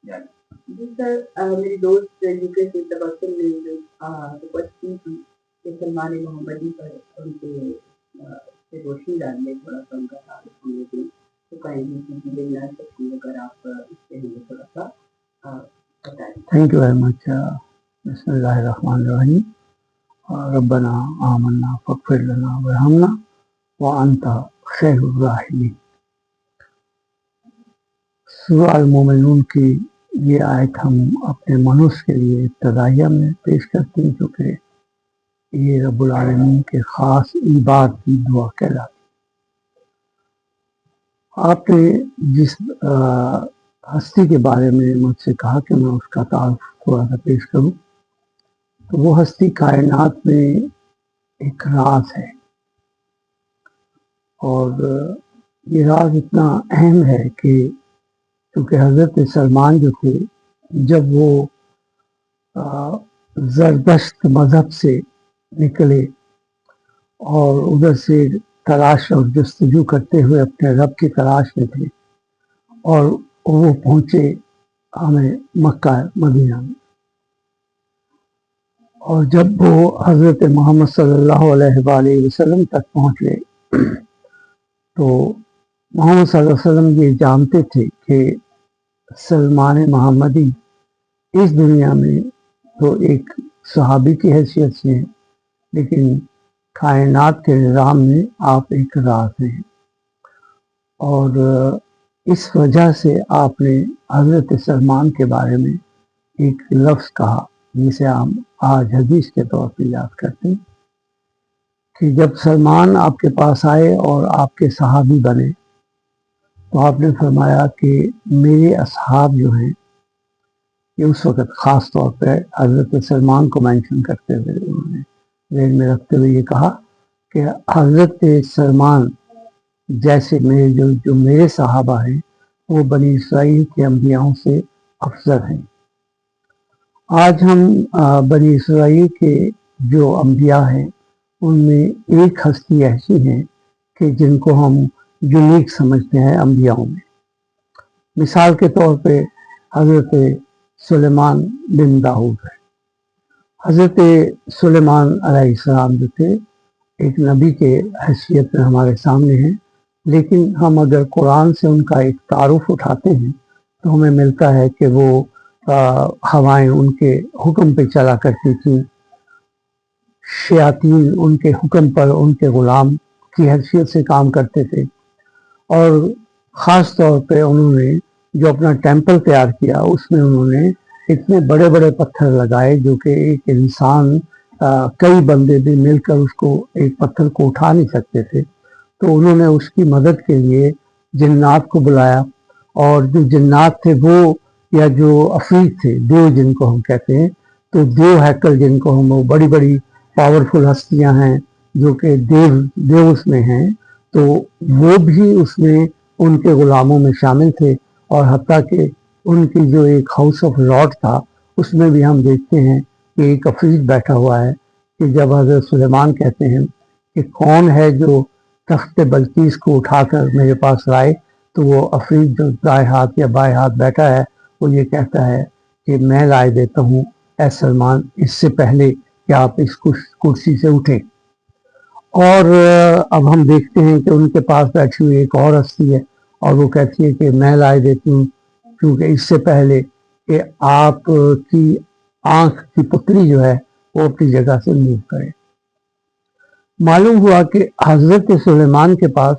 جی سر، میری دوست یوکے سے تبسم نے جو ریکویسٹ کی تھی کہ سلمان محمدی پر ان کے سے روشنی ڈالنے، تھوڑا سا ان کا تعارف ہونے دیں، تو کائنڈلی چیزیں مل سکتی ہے اگر آپ اس پہ ہمیں تھوڑا سا بتائیں۔ Thank you very much. بسم اللہ الرحمن الرحیم۔ ربنا آمنا فاغفر لنا وارحمنا وانت خیر الراحمین۔ سورہ المومنون کی یہ آیت ہم اپنے منوس کے لیے ابتدائیہ میں پیش کرتے ہیں، کیونکہ یہ رب العالمین کے خاص عباد کی دعا کہلاتی۔ آپ نے جس ہستی کے بارے میں مجھ سے کہا کہ میں اس کا تعارف تھوڑا سا پیش کروں، تو وہ ہستی کائنات میں ایک راز ہے، اور یہ راز اتنا اہم ہے کہ کیونکہ حضرت سلمان جو تھے، جب وہ زردشت مذہب سے نکلے اور ادھر سے تلاش اور جستجو کرتے ہوئے اپنے رب کی تلاش میں تھے، اور وہ پہنچے ہمیں مکہ مدینہ میں، اور جب وہ حضرت محمد صلی اللہ علیہ وآلہ وسلم تک پہنچ گئے تو محمد صلی اللہ علیہ وسلم یہ جانتے تھے کہ سلمان محمدی اس دنیا میں تو ایک صحابی کی حیثیت سے ہیں، لیکن کائنات کے نظام میں آپ ایک راز ہیں، اور اس وجہ سے آپ نے حضرت سلمان کے بارے میں ایک لفظ کہا جسے ہم آج حدیث کے طور پہ یاد کرتے ہیں، کہ جب سلمان آپ کے پاس آئے اور آپ کے صحابی بنے تو آپ نے فرمایا کہ میرے اصحاب جو ہیں، یہ اس وقت خاص طور پہ حضرت سلمان کو مینشن کرتے ہوئے انہوں نے ذہن میں رکھتے ہوئے یہ کہا کہ حضرت سلمان جیسے جو میرے صحابہ ہیں وہ بنی اسرائیل کے انبیاءوں سے افضل ہیں۔ آج ہم بنی اسرائیل کے جو انبیاء ہیں ان میں ایک ہستی ایسی ہیں کہ جن کو ہم یونیک سمجھتے ہیں انبیاءوں میں۔ مثال کے طور پہ حضرت سلیمان بن داؤد ہے۔ حضرت سلیمان علیہ السلام جو تھے ایک نبی کے حیثیت میں ہمارے سامنے ہیں، لیکن ہم اگر قرآن سے ان کا ایک تعارف اٹھاتے ہیں تو ہمیں ملتا ہے کہ وہ ہوائیں ان کے حکم پہ چلا کرتی تھیں، شیاطین ان کے حکم پر ان کے غلام کی حیثیت سے کام کرتے تھے، اور خاص طور پہ انہوں نے جو اپنا ٹیمپل تیار کیا اس میں انہوں نے اتنے بڑے بڑے پتھر لگائے جو کہ ایک انسان کئی بندے بھی مل کر اس کو ایک پتھر کو اٹھا نہیں سکتے تھے، تو انہوں نے اس کی مدد کے لیے جنات کو بلایا، اور جو جنات تھے وہ یا جو عفریت تھے، دیو جن کو ہم کہتے ہیں، تو دیو ہیکل جن کو ہم، وہ بڑی بڑی پاورفل ہستیاں ہیں جو کہ دیو اس میں ہیں، تو وہ بھی اس میں ان کے غلاموں میں شامل تھے، اور حتیٰ کہ ان کی جو ایک ہاؤس آف لارڈ تھا اس میں بھی ہم دیکھتے ہیں کہ ایک عفریت بیٹھا ہوا ہے، کہ جب حضرت سلیمان کہتے ہیں کہ کون ہے جو تخت بلقیس کو اٹھا کر میرے پاس لائے، تو وہ عفریت جو دائیں ہاتھ یا بائیں ہاتھ بیٹھا ہے وہ یہ کہتا ہے کہ میں لائے دیتا ہوں اے سلمان، اس سے پہلے کہ آپ اس کرسی سے اٹھیں۔ اور اب ہم دیکھتے ہیں کہ ان کے پاس بیٹھی ہوئی ایک اور ہستی ہے، اور وہ کہتی ہے کہ میں لائے دیتی ہوں کیونکہ اس سے پہلے کہ آپ کی آنکھ کی پتری جو ہے وہ اپنی جگہ سے موو کرے۔ معلوم ہوا کہ حضرت سلیمان کے پاس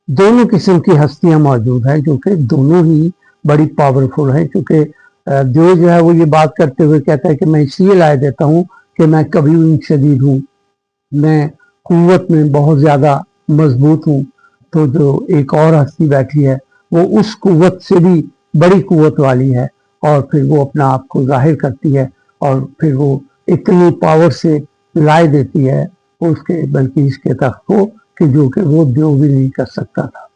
دونوں قسم کی ہستیاں موجود ہیں جو کہ دونوں ہی بڑی پاورفل ہیں، کیونکہ دیو جو ہے وہ یہ بات کرتے ہوئے کہتا ہے کہ میں اس لیے لائے دیتا ہوں کہ میں کبھی شدید ہوں، میں قوت میں بہت زیادہ مضبوط ہوں، تو جو ایک اور ہستی بیٹھی ہے وہ اس قوت سے بھی بڑی قوت والی ہے، اور پھر وہ اپنا آپ کو ظاہر کرتی ہے، اور پھر وہ اتنی پاور سے لائے دیتی ہے اس کے بلقیس کے تخت کو کہ جو کہ وہ دیو بھی نہیں کر سکتا تھا۔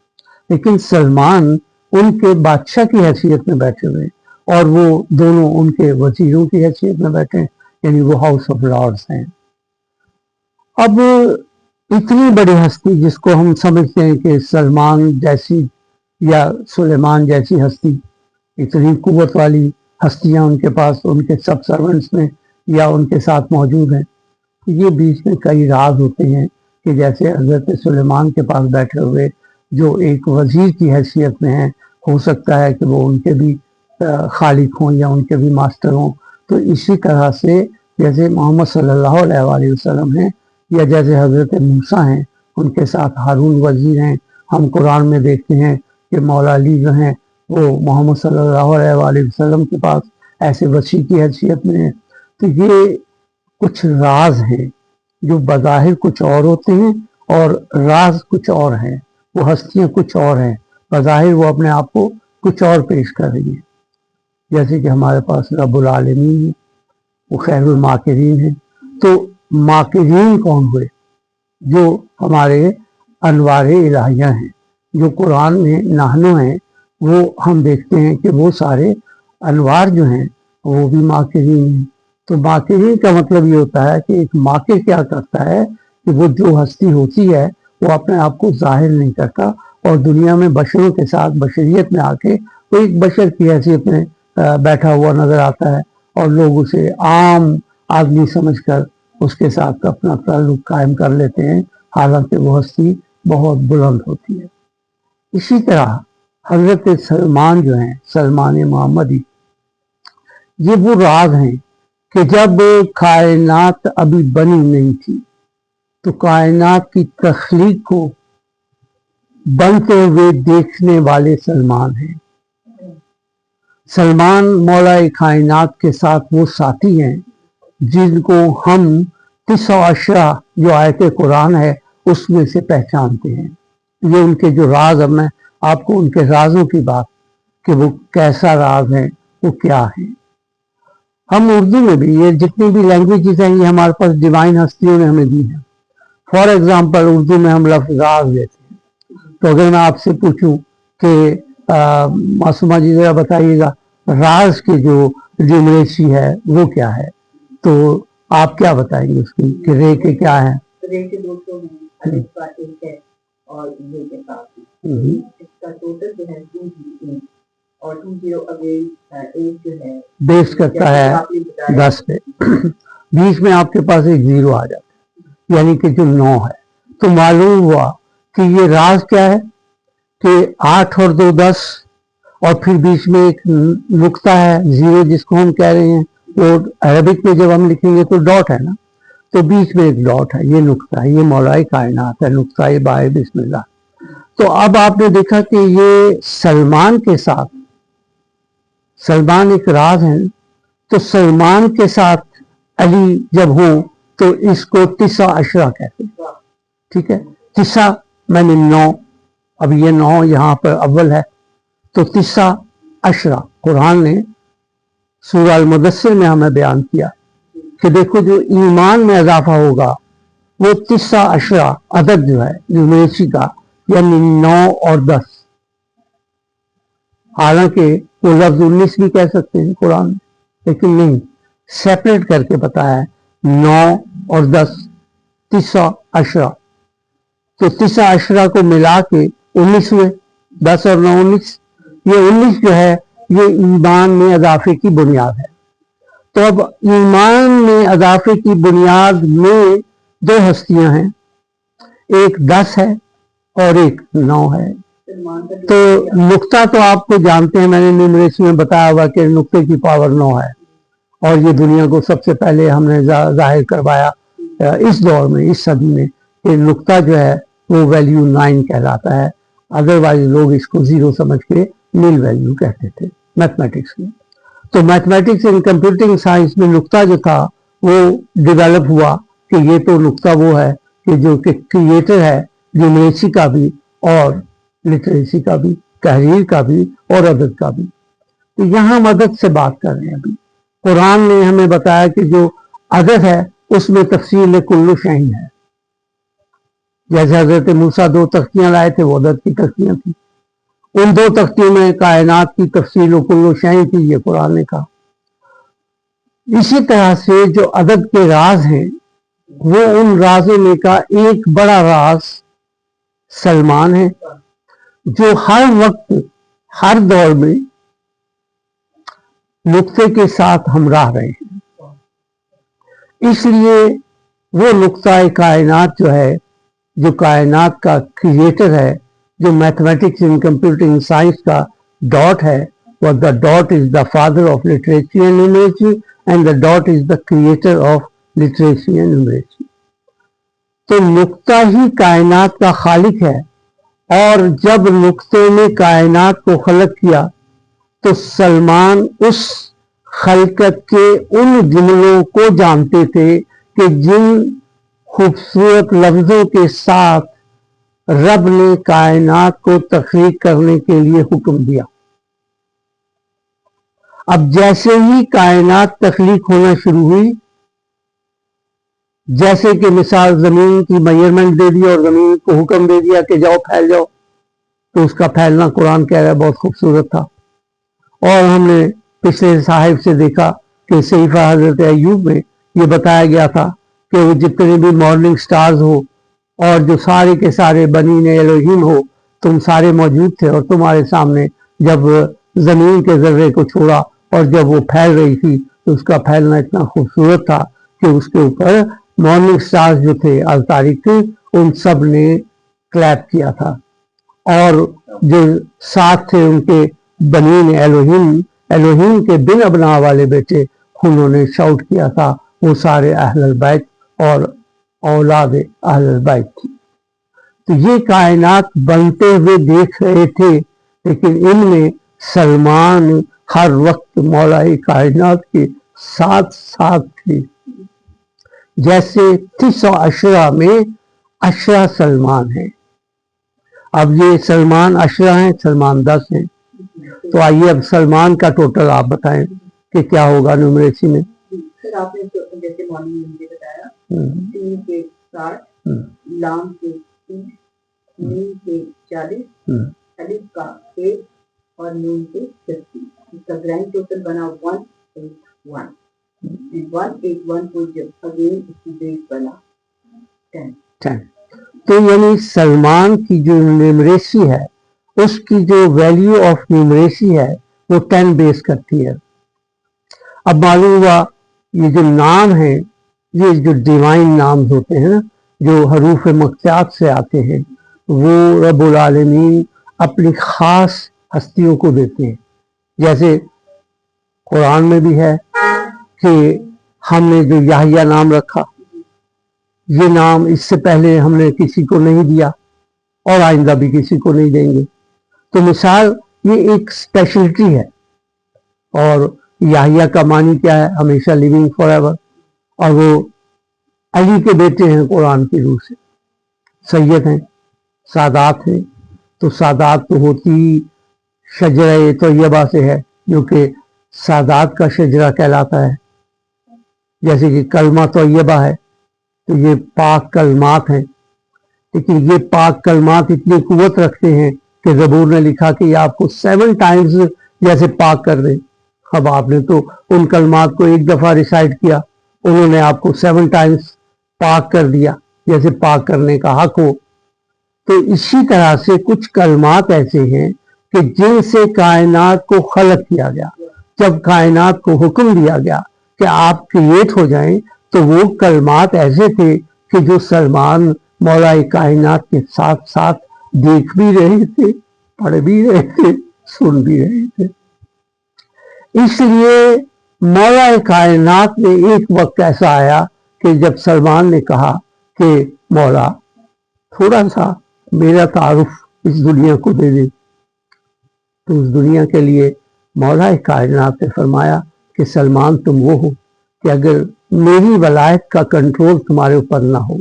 لیکن سلمان ان کے بادشاہ کی حیثیت میں بیٹھے ہوئے، اور وہ دونوں ان کے وزیروں کی حیثیت میں بیٹھے ہیں، یعنی وہ ہاؤس آف لارڈز ہیں۔ اب اتنی بڑی ہستی جس کو ہم سمجھتے ہیں کہ سلمان جیسی یا سلیمان جیسی ہستی اتنی قوت والی ہستیاں ان کے پاس، ان کے سب سرونٹس میں یا ان کے ساتھ موجود ہیں. یہ بیچ میں کئی راز ہوتے ہیں کہ جیسے حضرت سلیمان کے پاس بیٹھے ہوئے جو ایک وزیر کی حیثیت میں ہیں، ہو سکتا ہے کہ وہ ان کے بھی خالق ہوں یا ان کے بھی ماسٹر ہوں. تو اسی طرح سے جیسے محمد صلی اللہ علیہ وآلہ وسلم ہیں یا جیسے حضرت موسیٰ ہیں، ان کے ساتھ ہارون وزیر ہیں. ہم قرآن میں دیکھتے ہیں کہ مولا علی جو ہیں وہ محمد صلی اللہ علیہ وآلہ وسلم کے پاس ایسے وسیع کی حیثیت میں ہیں. تو یہ کچھ راز ہیں جو بظاہر کچھ اور ہوتے ہیں اور راز کچھ اور ہیں. وہ ہستیاں کچھ اور ہیں، بظاہر وہ اپنے آپ کو کچھ اور پیش کر رہی ہیں. جیسے کہ ہمارے پاس رب العالمین ہے، وہ خیر الماکرین ہیں. تو ماکرین کون ہوئے؟ جو ہمارے انوار الہیہ ہیں، جو قرآن میں نحنو ہیں، وہ ہم دیکھتے ہیں کہ وہ سارے انوار جو ہیں وہ بھی ماکرین ہیں. تو ماکرین کا مطلب یہ ہوتا ہے کہ ایک ماکر کیا کرتا ہے کہ وہ جو ہستی ہوتی ہے وہ اپنے آپ کو ظاہر نہیں کرتا اور دنیا میں بشروں کے ساتھ بشریت میں آ کے وہ ایک بشر کی حیثیت میں بیٹھا ہوا نظر آتا ہے اور لوگ اسے عام آدمی سمجھ کر اس کے ساتھ اپنا تعلق قائم کر لیتے ہیں، حالانکہ وہ ہستی بہت بلند ہوتی ہے. اسی طرح حضرت سلمان جو ہیں، سلمان محمدی، یہ وہ راز ہیں کہ جب کائنات ابھی بنی نہیں تھی تو کائنات کی تخلیق کو بنتے ہوئے دیکھنے والے سلمان ہیں. سلمان مولا کائنات کے ساتھ وہ ساتھی ہیں جن کو ہم 9 جو آیت قرآن ہے اس میں سے پہچانتے ہیں. یہ ان کے جو راز، اب میں آپ کو ان کے رازوں کی بات کہ وہ کیسا راز ہے، وہ کیا ہے. ہم اردو میں بھی یہ جتنی بھی لینگویجز ہیں یہ ہمارے پاس ڈیوائن ہستیوں نے ہمیں دی ہیں. فار ایگزامپل اردو میں ہم لفظ راز لیتے ہیں. تو اگر میں آپ سے پوچھوں کہ معصومہ جی ذرا بتائیے گا راز کی جو ڈیومریسی ہے وہ کیا ہے، تو آپ کیا بتائیں گے اس کی کہ رے کے کیا ہے؟ رے کے 200 ہیں، الف کا 1 ہے اور یہ کے ساتھ ہے. اس کا ٹوٹل جو ہے 2 اور 20 اگین 8 جو ہے بیس کرتا ہے 10 پہ. بیچ میں آپ کے پاس ایک 0 آ جاتا ہے یعنی کہ جو 9 ہے. تو معلوم ہوا کہ یہ راز کیا ہے کہ 8 اور 2 10 اور پھر بیچ میں ایک نقطہ ہے 0 جس کو ہم کہہ رہے ہیں. وہ عربک میں جب ہم لکھیں گے تو ڈاٹ ہے نا، تو بیچ میں ایک ڈاٹ ہے، یہ نقطہ ہے، یہ مولا کائنات ہے، نقطہ بائے بسم اللہ. تو اب آپ نے دیکھا کہ یہ سلمان کے ساتھ، سلمان ایک راز ہے، تو سلمان کے ساتھ علی جب ہوں تو اس کو 9 کہتے ہیں. ٹھیک ہے، 9 میں نے 9، اب یہ 9 یہاں پر اول ہے تو 9 قرآن نے سورہ المدثر میں ہمیں بیان کیا کہ دیکھو جو ایمان میں اضافہ ہوگا وہ 9 عدد جو ہے نیومیریسی کا، یعنی 9 اور 10. حالانکہ وہ لفظ 19 بھی کہہ سکتے ہیں قرآن میں، لیکن نہیں، سیپریٹ کر کے بتایا ہے 9 اور 10 9 تو 9 کو ملا کے 19 ہوئے. 10 اور 9 19. یہ 19 جو ہے یہ ایمان میں اضافے کی بنیاد ہے. تو اب ایمان میں اضافے کی بنیاد میں 2 ہستیاں ہیں، ایک 10 ہے اور ایک 9 ہے. تو نقطہ تو آپ کو جانتے ہیں، میں نے نیومریسی میں بتایا ہوا کہ نقطے کی پاور 9 ہے اور یہ دنیا کو سب سے پہلے ہم نے ظاہر کروایا اس دور میں، اس صدی میں، کہ نقطہ جو ہے وہ ویلیو 9 کہلاتا ہے. ادروائز لوگ اس کو 0 سمجھ کے نیل ویلیو کہتے تھے میتھمیٹکس میں. تو میتھمیٹکس اینڈ کمپیوٹنگ سائنس میں نقطہ جو تھا وہ ڈیولپ ہوا کہ یہ تو نقطہ وہ ہے کہ جو کہ کریٹر ہے نیومریسی کا بھی اور لٹریسی کا بھی، تحریر کا بھی اور عدد کا بھی. تو یہاں ہم عدد سے بات کر رہے ہیں. ابھی قرآن نے ہمیں بتایا کہ جو عدد ہے اس میں تفصیل کل شیء ہے. جیسے حضرت موسیٰ 2 تختیاں لائے تھے، وہ عدد کی تختیاں تھیں. ان 2 تختیوں میں کائنات کی تفصیل و کل شیء تھی، یہ قرآن نے کہا. اسی طرح سے جو عدد کے راز ہیں وہ ان رازوں میں کا ایک بڑا راز سلمان ہے، جو ہر وقت ہر دور میں नुक्ते के साथ हमराह रहे हैं। इसलिए वो नुक्ता कायनात जो है, जो कायनात का क्रिएटर है, जो मैथमेटिक्स एंड कंप्यूटिंग साइंस का डॉट है, वो the dot is the father of literature and numeracy and the dot is the creator of literacy and numeracy. तो नुक्ता ही कायनात का खालिक है, और जब नुक्ते ने कायनात को खलक किया तो सलमान उस खलकत के उन जुमलों को जानते थे कि जिन खूबसूरत लफ्जों के साथ रब ने कायनात को तख्लीक करने के लिए हुक्म दिया। अब जैसे ही कायनात तख्लीक होना शुरू हुई, जैसे कि मिसाल जमीन की मेजरमेंट दे दी और जमीन को हुक्म दे दिया कि जाओ फैल जाओ, तो उसका फैलना कुरान कह रहा है बहुत खूबसूरत था। और हमने पिछले साहिब से देखा कि सहीफा हजरत अय्यूब में ये बताया गया था कि वो जितने भी मॉर्निंग स्टार्स हो और जो सारे के सारे बनी ने एलोहीम हो, तुम सारे मौजूद थे और तुम्हारे सामने जब जमीन के जर्रे को छोड़ा और जब वो फैल रही थी तो उसका फैलना इतना खूबसूरत था कि उसके ऊपर मॉर्निंग स्टार्स जो थे अल तारीख उन सब ने क्लैप किया था, और जो साथ थे उनके बनी ने एलोहीम के बिन अबना वाले बेटे उन्होंने शाउट किया था, वो सारे अहलुल बैत और औलाद अहलुल बैत थी। तो ये कायनात बनते हुए देख रहे थे, लेकिन इनमें सलमान हर वक्त मौलाई कायनात के साथ साथ थे। जैसे 300 अशरा में अशरा सलमान है। अब ये सलमान अशरा हैं, सलमान 10 हैं। तो आइए अब सलमान का टोटल आप बताएं कि क्या होगा न्यूमरेसी में। सर आपने तो जैसे मॉर्निंग में मुझे बताया 3 के 60, लाम के 30, मीम के 40, अलिफ का 1 और नून के 50। इसका ग्रैंड टोटल बना 181। 181 को जब अगेन इसकी बेस बना 10। तो यानी सलमान की जो न्यूमरेसी है, उसकी जो वैल्यू ऑफ न्यूमरेसी है वो 10 बेस करती है। अब मालूम हुआ ये जो नाम है, ये जो डिवाइन नाम होते हैं ना, जो हरूफ मक्तियात से आते हैं, वो रब्बुल आलमीन अपनी खास हस्तियों को देते हैं। जैसे कुरान में भी है कि हमने जो याहिया नाम रखा, ये नाम इससे पहले हमने किसी को नहीं दिया और आइंदा भी किसी को नहीं देंगे। तो मिसाल ये एक स्पेशलिटी है। और याहिया का मानी क्या है? हमेशा लिविंग फॉरएवर। और वो अली के बेटे हैं कुरान की रूह से, सैयद हैं, सादात हैं। तो सादात तो होती शजरा तैयबा से है, जो कि सादात का शजरा कहलाता है। जैसे कि कलमा तैयबा है, तो ये पाक कलमात हैं। लेकिन ये पाक कलमात इतनी कुव्वत रखते हैं कि ज़बूर ने लिखा कि ये आपको 7 टाइम्स जैसे पाक कर दे। अब आपने तो उन कलमात को एक दफ़ा रिसाइट किया, उन्होंने आपको 7 टाइम्स पाक कर दिया, जैसे पाक करने का हक हो। तो इसी तरह से कुछ कलमात ऐसे हैं कि जिनसे कायनात को खलक किया गया। जब कायनात को हुक्म दिया गया कि आप क्रिएट हो जाएं, तो वो कलमात ऐसे थे कि जो सलमान मौलाई कायनात के साथ साथ देख भी रहे थे, पढ़ भी रहे थे, सुन भी रहे थे। इसलिए मौला कायनात में एक वक्त ऐसा आया कि जब सलमान ने कहा कि मौला थोड़ा सा मेरा तारुफ इस दुनिया को दे दे, तो उस दुनिया के लिए मौला कायनात ने फरमाया कि सलमान तुम वो हो कि अगर मेरी वलायत का कंट्रोल तुम्हारे ऊपर ना हो,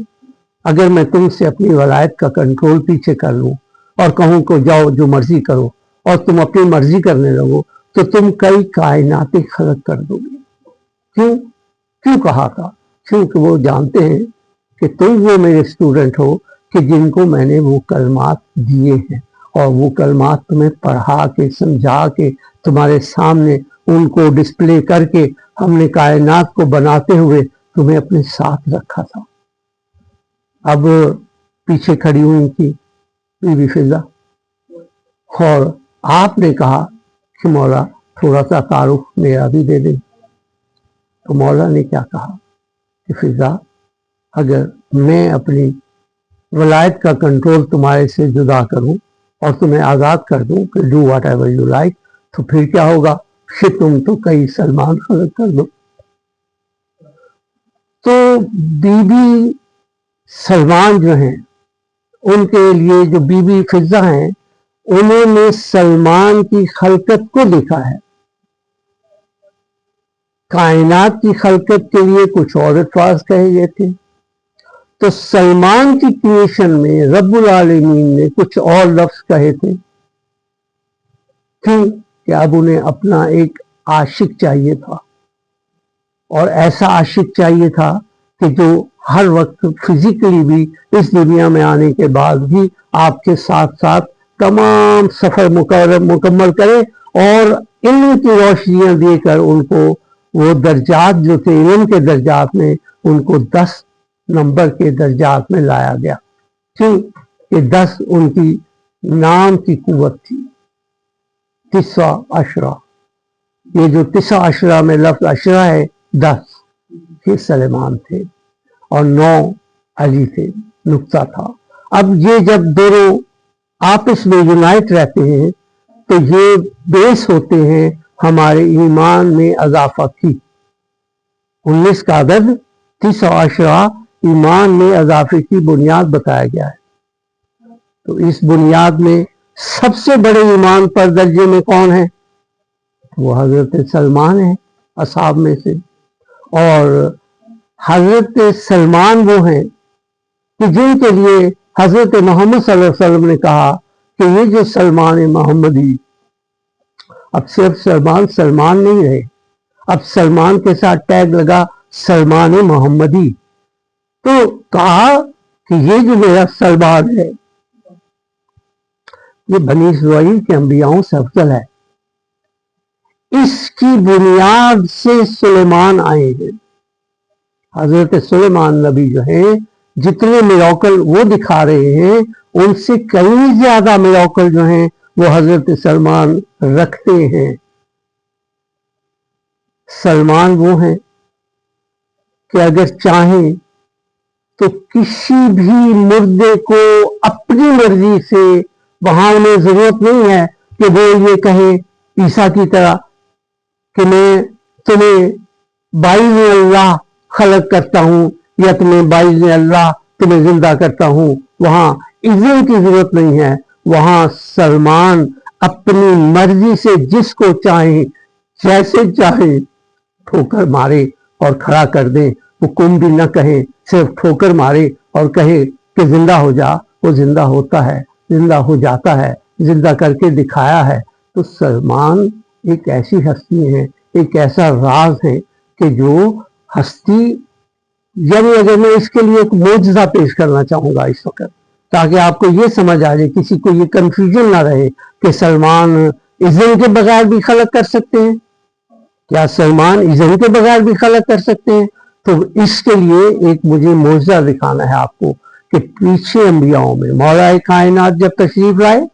अगर मैं तुमसे अपनी वलायत का कंट्रोल पीछे कर लूं और कहूं को जाओ जो मर्जी करो और तुम अपनी मर्जी करने लगो, तो तुम कई कायनातें खलक कर दोगे। क्यों कहा था? क्योंकि वो जानते हैं कि तुम वो मेरे स्टूडेंट हो कि जिनको मैंने वो कलमात दिए हैं, और वो कलमात तुम्हें पढ़ा के समझा के तुम्हारे सामने उनको डिस्प्ले करके हमने कायनात को बनाते हुए तुम्हें अपने साथ रखा था। अब पीछे खड़ी हुई थी बीबी फिजा, और आपने कहा कि मौला थोड़ा सा तारुफ मेरा भी दे दें। तो मौला ने क्या कहा कि फिजा, अगर मैं अपनी वलायत का कंट्रोल तुम्हारे से जुदा करूं और तुम्हें आज़ाद कर दूं कि do what ever you like, तो फिर क्या होगा कि तुम तो कई सलमान खलक कर दो। तो बीबी सलमान जो हैं, उनके लिए जो बीबी फिजा हैं, उन्होंने सलमान की खलकत को देखा है। कायनात की खलकत के लिए कुछ और अल्फाज कहे गए थे, तो सलमान की क्रिएशन में रब्बुल आलमीन ने कुछ और लफ्ज कहे थे। क्यों? कि अब उन्हें अपना एक आशिक चाहिए था, और ऐसा आशिक चाहिए था कि जो हर वक्त फिजिकली भी इस दुनिया में आने के बाद भी आपके साथ साथ तमाम सफर मुकम्मल करे और इल्म की रोशनियां देकर उनको वो दर्जात जो थे इल्म के दर्जात में, उनको 10 नंबर के दर्जात में लाया गया। क्यों? कि 10 उनकी नाम की कुव्वत थी। तिस्सा अशरा, ये जो तिस्सा अशरा में लफ्ज अशरा है, 10 ये सलेमान थे और 9 अली थे, नुक्ता था। अब ये जब दोनों आपस में यूनाइट रहते हैं तो ये बेस होते हैं हमारे ईमान में अजाफा की। 19 का अदद 30 अशरा ईमान में अजाफे की बुनियाद बताया गया है। तो इस बुनियाद में सबसे बड़े ईमान पर दर्जे में कौन है? वो हजरत सलमान है असहाब में से। और हजरत सलमान वो हैं कि जिनके लिए हजरत मोहम्मद सल्लल्लाहु अलैहि वसल्लम ने कहा कि ये जो सलमान मोहम्मदी, अब सिर्फ सलमान सलमान नहीं रहे, अब सलमान के साथ टैग लगा सलमान मोहम्मदी। तो कहा कि ये जो मेरा सलमान है ये बनी इस्राइल के अंबियाओं से अफजल है। इसकी बुनियाद से सुलेमान आए हैं। हजरत सुलेमान नबी जो है, जितने मिराकल वो दिखा रहे हैं उनसे कई ज्यादा मिराकल जो हैं वो हजरत सलमान रखते हैं। सलमान वो हैं कि अगर चाहें तो किसी भी मुर्दे को अपनी मर्जी से, वहां उन्हें जरूरत नहीं है कि वो ये कहे ईसा की तरह कि मैं तुम्हें बाइज़ अल्लाह खलक करता हूं या तुम्हें बाइज़ अल्लाह तुम्हें जिंदा करता हूं। वहां इज़्न की जरूरत नहीं है। वहां सलमान अपनी मर्जी से जिसको चाहे जैसे चाहे ठोकर मारे और खड़ा कर दे। हुक्म भी न कहे, सिर्फ ठोकर मारे और कहे कि जिंदा हो जा, वो जिंदा होता है, जिंदा हो जाता है, जिंदा करके दिखाया है। तो सलमान एक ऐसी हस्ती है, एक ऐसा राज है कि जो हस्ती, यानी अगर मैं इसके लिए एक मोजज़ा पेश करना चाहूंगा इस वक्त, ताकि आपको ये समझ आ जाए, किसी को ये कंफ्यूजन ना रहे कि सलमान इज़्न के बगैर भी खलक कर सकते हैं। क्या सलमान इज़्न के बगैर भी खलक कर सकते हैं? तो इसके लिए एक मुझे मोजज़ा दिखाना है आपको कि पीछे अंबियाओं में मौला कायनात जब तशरीफ लाए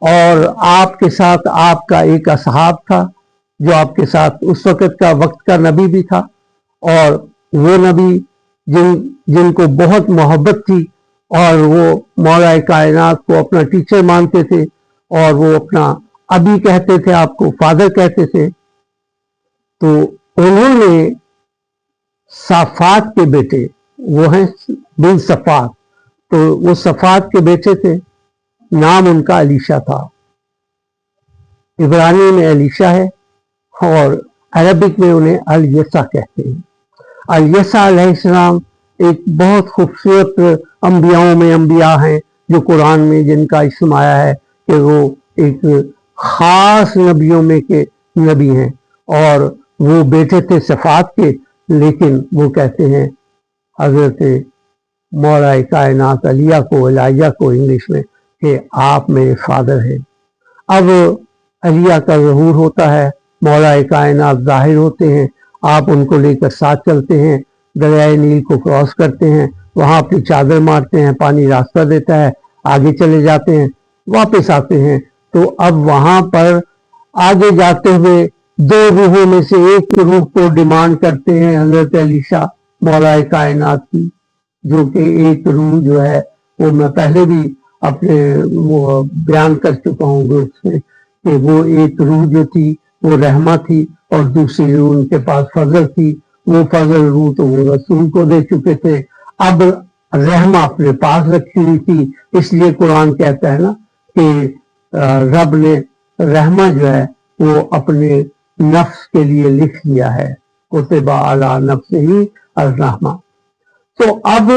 और आपके साथ आपका एक असहाब था जो आपके साथ उस वक्त का वक्त का नबी भी था, और वो नबी जिनको बहुत मोहब्बत थी और वो मौला कायनात को अपना टीचर मानते थे और वो अपना अभी कहते थे, आपको फादर कहते थे। तो उन्होंने साफात के बेटे, वो हैं बिन सफात, तो वो सफात के बेटे थे, नाम उनका अलीशा था। इब्रानी में अलीशा है और अरबिक में उन्हें अल-यसा कहते हैं। अल-यसा अलैहिस्सलाम एक बहुत खूबसूरत अंबियाओं में अंबिया हैं जो कुरान में जिनका इसम आया है कि वो एक खास नबियों में के नबी हैं, और वो बेटे थे सफात के, लेकिन वो कहते हैं हजरत मौला कायनात अलिया को, एलाइजा को इंग्लिश में, कि आप मेरे फादर हैं। अब अलिया का ज़हूर होता है, मौला कायनात ज़ाहिर होते हैं, आप उनको लेकर साथ चलते हैं, दरियाए नील को क्रॉस करते हैं, वहाँ अपनी चादर मारते हैं, पानी रास्ता देता है, आगे चले जाते हैं, वापस आते हैं। तो अब वहाँ पर आगे जाते हुए दो रूहों में से एक रूह को डिमांड करते हैं हजरत अली शाह मौलाए कायनात की, जो कि एक रूह जो है वो मैं पहले भी अपने वो बयान कर चुका हूँ ग्रुप में कि वो एक रूह जो थी वो रहमा थी और दूसरी रूह उनके पास फजल थी। वो फजल रूह तो वो रसूल को दे चुके थे, अब रहमा अपने पास रखी हुई थी। इसलिए कुरान कहता है ना कि रब ने रहमा जो है वो अपने नफ्स के लिए लिख लिया है, कुतिबा अला नफ्सिही अर्रहमा। तो अब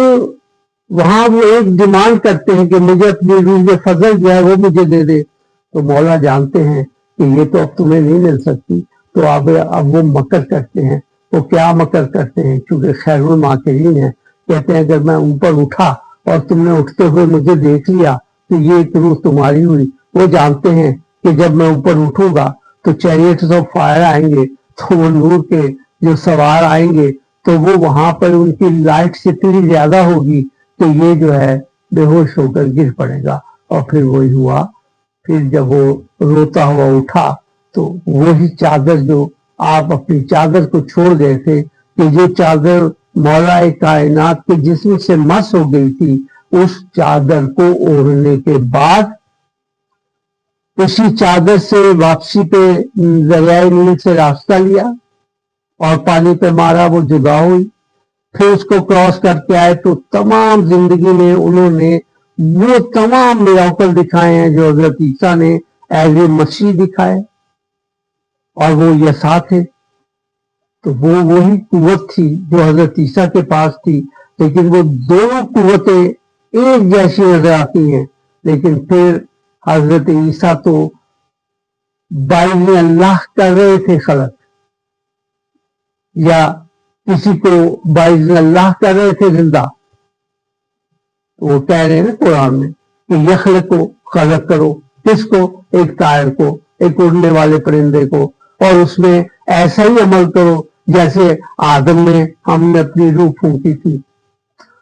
वहां वो एक डिमांड करते हैं कि मुझे अपनी रूह फजल जो है वो मुझे दे दे। तो मौला जानते हैं कि ये तो अब तुम्हें नहीं मिल सकती, तो अब वो मकर करते हैं। वो क्या मकर करते हैं, चूंकि खैरुल माकिरीन है, कहते हैं अगर मैं ऊपर उठा और तुमने उठते हुए मुझे देख लिया तो ये एक रूह तुम्हारी हुई। वो जानते हैं कि जब मैं ऊपर उठूंगा तो चैरियट्स ऑफ फायर आएंगे, तो वो नूर के जो सवार आएंगे तो वो वहां पर उनकी लाइट इतनी ज्यादा होगी तो ये जो है बेहोश होकर गिर पड़ेगा। और फिर वही हुआ, फिर जब वो रोता हुआ उठा तो वही चादर जो आप अपनी चादर को छोड़ गए थे, कि जो चादर मौलाए कायनात के जिस्म से मस हो गई थी, उस चादर को ओढ़ने के बाद उसी चादर से वापसी पे दरियाए नील से रास्ता लिया और पानी पे मारा, वो जुदा हुई। फिर उसको क्रॉस करके आए तो तमाम जिंदगी में उन्होंने वो तमाम मिराकल दिखाए हैं जो हजरत ईसा ने एज ए मसीह दिखाए, और वो यसा थे। तो वो वही कुव्वत थी जो हजरत ईसा के पास थी, लेकिन वो दोनों कुव्वतें एक जैसी नजर आती हैं। लेकिन फिर हजरत ईसा तो बाइज़ अल्लाह कर रहे थे खलक, या किसी को बाइज़ अल्लाह कर रहे थे जिंदा। तो वो कह रहे हैं ना कुरान में कि यखल को खलक करो, किसको, एक तायर को, एक उड़ने वाले परिंदे को, और उसमें ऐसा ही अमल करो जैसे आदम में हमने अपनी रूह फूंकी थी,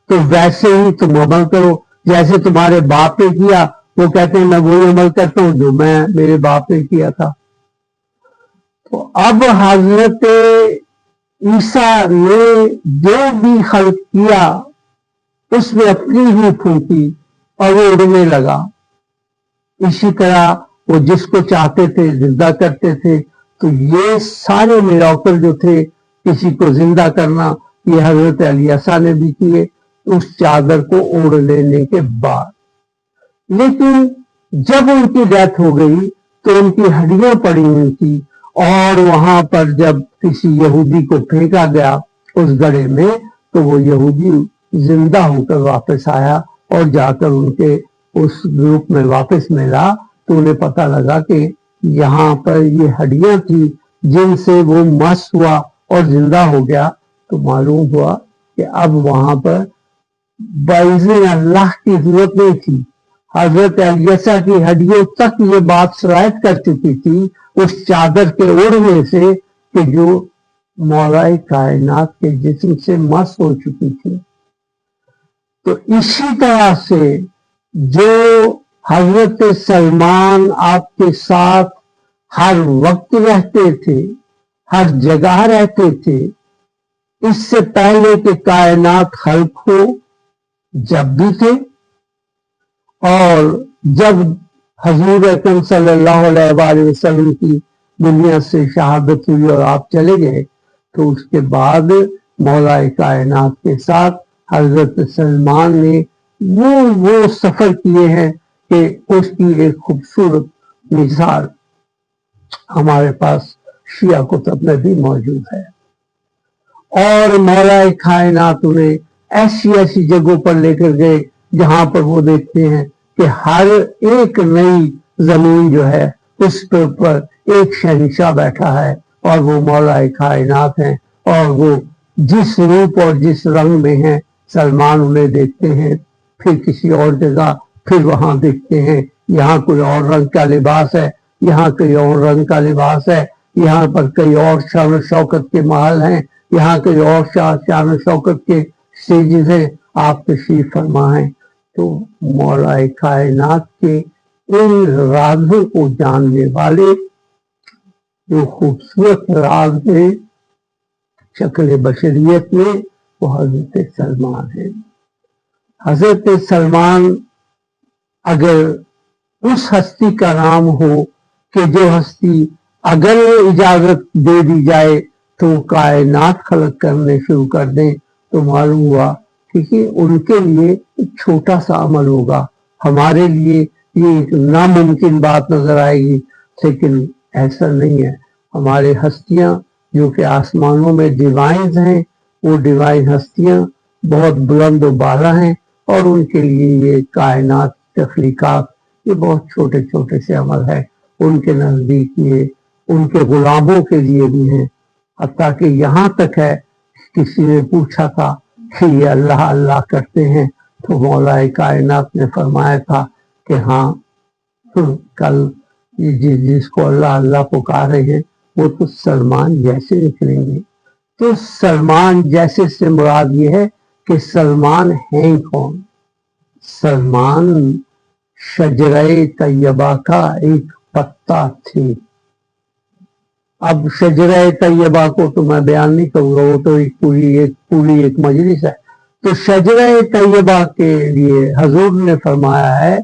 तो वैसे ही तुम अमल करो जैसे तुम्हारे बाप ने किया। वो कहते हैं मैं वही अमल करता हूं जो मैं मेरे बाप ने किया था। तो अब हजरत ईसा ने जो भी खल्क किया उसमें अपनी रूह फूंकी और वो उड़ने लगा। इसी तरह वो जिसको चाहते थे जिंदा करते थे। तो ये सारे मिराकल जो थे, किसी को जिंदा करना, ये हजरत अलीसा ने भी किए उस चादर को ओढ़ लेने के बाद। लेकिन जब उनकी डेथ हो गई तो उनकी हड्डियां पड़ी हुई थी, और वहां पर जब किसी यहूदी को फेंका गया उस गड्ढे में, तो वो यहूदी जिंदा होकर वापस आया और जाकर उनके उस ग्रुप में वापस मिला। तो उन्हें पता लगा कि यहाँ पर ये हड्डियां थी जिनसे वो मस हुआ और जिंदा हो गया। तो मालूम हुआ कि अब वहां पर बाइज़े अल्लाह की जरूरत नहीं थी। हजरत अलीसा की हड्डियों तक ये बात सरायत कर चुकी थी उस चादर के ओढ़ने से कि जो मौलाए कायनात के जिस्म से मस हो चुकी थी। तो इसी तरह से जो हजरत सलमान आपके साथ हर वक्त रहते थे, हर जगह रहते थे, इससे पहले कि कायनात खल्क हो जब भी थे, और जब हजूर अकरम सल्लल्लाहु अलैहि वसल्लम की दुनिया से शहादत हुई और आप चले गए, तो उसके बाद मौलाए कायनात के साथ हजरत सलमान ने वो सफर किए हैं कि उसकी एक खूबसूरत मिसाल हमारे पास शिया कुतुब में भी मौजूद है। और मौलाए कायनात उन्हें ऐसी ऐसी जगहों पर लेकर गए जहां पर वो देखते हैं कि हर एक नई जमीन जो है उस पे ऊपर एक शहंशाह बैठा है और वो मौलाए कायनात हैं, और वो जिस रूप और जिस रंग में हैं सलमान उन्हें देखते हैं। फिर किसी और जगह फिर वहां देखते हैं यहाँ कोई और रंग का लिबास है, यहाँ कोई और रंग का लिबास है, यहाँ पर कई और शान शौकत के महल हैं, यहाँ कई और शान शौकत के स्टेजेस हैं, आप तशरीफ फरमाएं। तो मौलाए कायनात के इन राजों को जानने वाले جو خوبصورت راز ہے شکل بشریت میں وہ حضرت سلمان ہے. حضرت سلمان اگر اس ہستی کا نام ہو کہ جو ہستی اگر اجازت دے دی جائے تو کائنات خلق کرنے شروع کر دیں تو معلوم ہوا کہ ان کے لیے ایک چھوٹا سا عمل ہوگا. ہمارے لیے یہ ایک ناممکن بات نظر آئے گی، لیکن ایسا نہیں ہے. ہمارے ہستیاں جو کہ آسمانوں میں ڈیوائنز ہیں، وہ ڈیوائن ہستیاں بہت بلند و بالا ہیں، اور ان کے لیے یہ کائنات تخلیقات یہ بہت چھوٹے چھوٹے سے عمل ہے. ان کے نزدیک یہ ان کے غلاموں کے لیے بھی ہیں. حتیٰ کہ یہاں تک ہے کسی نے پوچھا تھا کہ یہ اللہ اللہ کرتے ہیں تو مولا کائنات نے فرمایا تھا کہ ہاں کل جس کو اللہ اللہ پکارے ہیں وہ تو سلمان جیسے نکلیں گے. تو سلمان جیسے سے مراد یہ ہے کہ سلمان ہیں کون؟ سلمان شجرہ طیبہ کا ایک پتا تھی. اب شجرہ طیبہ کو تو میں بیان نہیں کروں گا، وہ تو ایک پوری ایک مجلس ہے. تو شجرہ طیبہ کے لیے حضور نے فرمایا ہے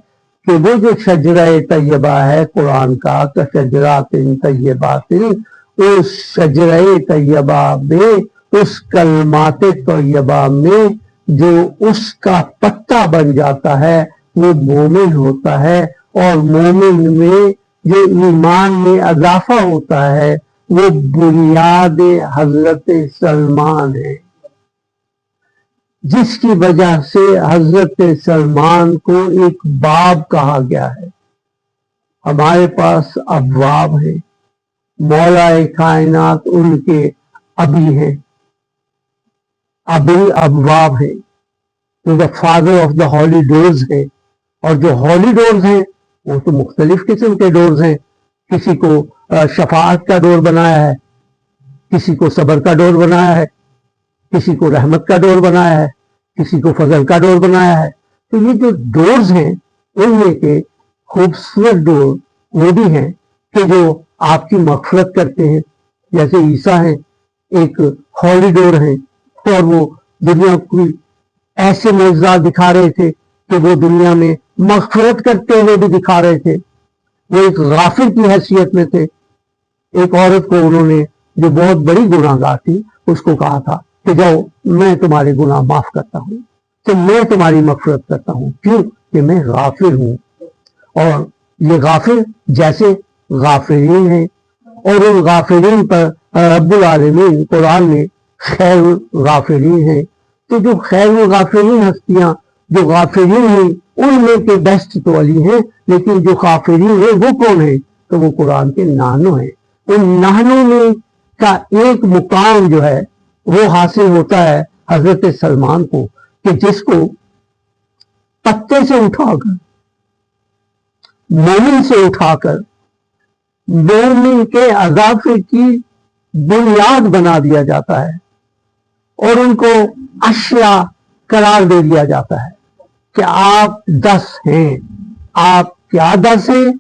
کہ وہ جو شجرہ طیبہ ہے قرآن کا شجرات طیبات، اس شجرہ طیبہ میں اس کلمات طیبہ میں جو اس کا پتا بن جاتا ہے وہ مومن ہوتا ہے، اور مومن میں جو ایمان میں اضافہ ہوتا ہے وہ بنیاد حضرت سلمان ہے، جس کی وجہ سے حضرت سلمان کو ایک باب کہا گیا ہے. ہمارے پاس ابواب ہیں، مولا کائنات ان کے ابی ہیں، ابی ابواب ہیں، جو the father of the holy doors ہے. اور جو ہولی ڈورز ہیں وہ تو مختلف قسم کے ڈورز ہیں. کسی کو شفاعت کا ڈور بنایا ہے، کسی کو صبر کا ڈور بنایا ہے، کسی کو رحمت کا ڈور بنایا ہے، کسی کو فضل کا ڈور بنایا ہے. تو یہ جو ڈورز ہیں ان میں کے خوبصورت ڈور وہ بھی ہیں کہ جو آپ کی مغفرت کرتے ہیں، جیسے عیسیٰ ہیں ایک ہولی ڈور ہیں، اور وہ دنیا کو ایسے معجزات دکھا رہے تھے کہ وہ دنیا میں مغفرت کرتے ہوئے بھی دکھا رہے تھے. وہ ایک غافر کی حیثیت میں تھے. ایک عورت کو انہوں نے جو بہت بڑی گناہ گار تھی اس کو کہا تھا کہ جاؤ میں تمہارے گناہ معاف کرتا ہوں، تو میں تمہاری مغفرت کرتا ہوں. کیوں؟ کہ میں غافر ہوں. اور یہ غافر جیسے غافرین ہیں، اور ان غافرین پر رب العالمین قرآن میں خیر غافرین ہیں. تو جو خیر غافرین ہستیاں جو غافرین ہیں ان میں کے بیسٹ تو علی ہیں، لیکن جو غافرین ہیں وہ کون ہیں؟ تو وہ قرآن کے نانو ہیں. ان نانو میں کا ایک مقام جو ہے وہ حاصل ہوتا ہے حضرت سلمان کو، کہ جس کو پتے سے اٹھا کر مومن سے اٹھا کر مومن کے اضافے کی بنیاد بنا دیا جاتا ہے، اور ان کو اشیاء قرار دے دیا جاتا ہے کہ آپ 10 ہیں. آپ کیا 10 ہیں؟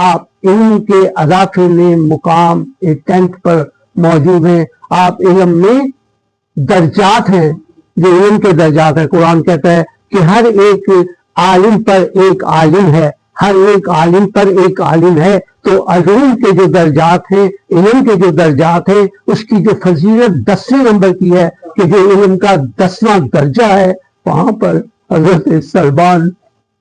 آپ علم کے اضافے میں مقام ایک 10th پر موجود ہیں. آپ علم میں درجات ہیں، جو علم کے درجات ہیں. قرآن کہتا ہے کہ ہر ایک عالم پر ایک عالم ہے، ہر ایک عالم پر ایک عالم ہے. تو علوم کے جو درجات ہیں، علم کے جو درجات ہیں، اس کی جو فضیلت 10ویں نمبر کی ہے کہ جو علم کا 10واں درجہ ہے، وہاں پر حضرت سلمان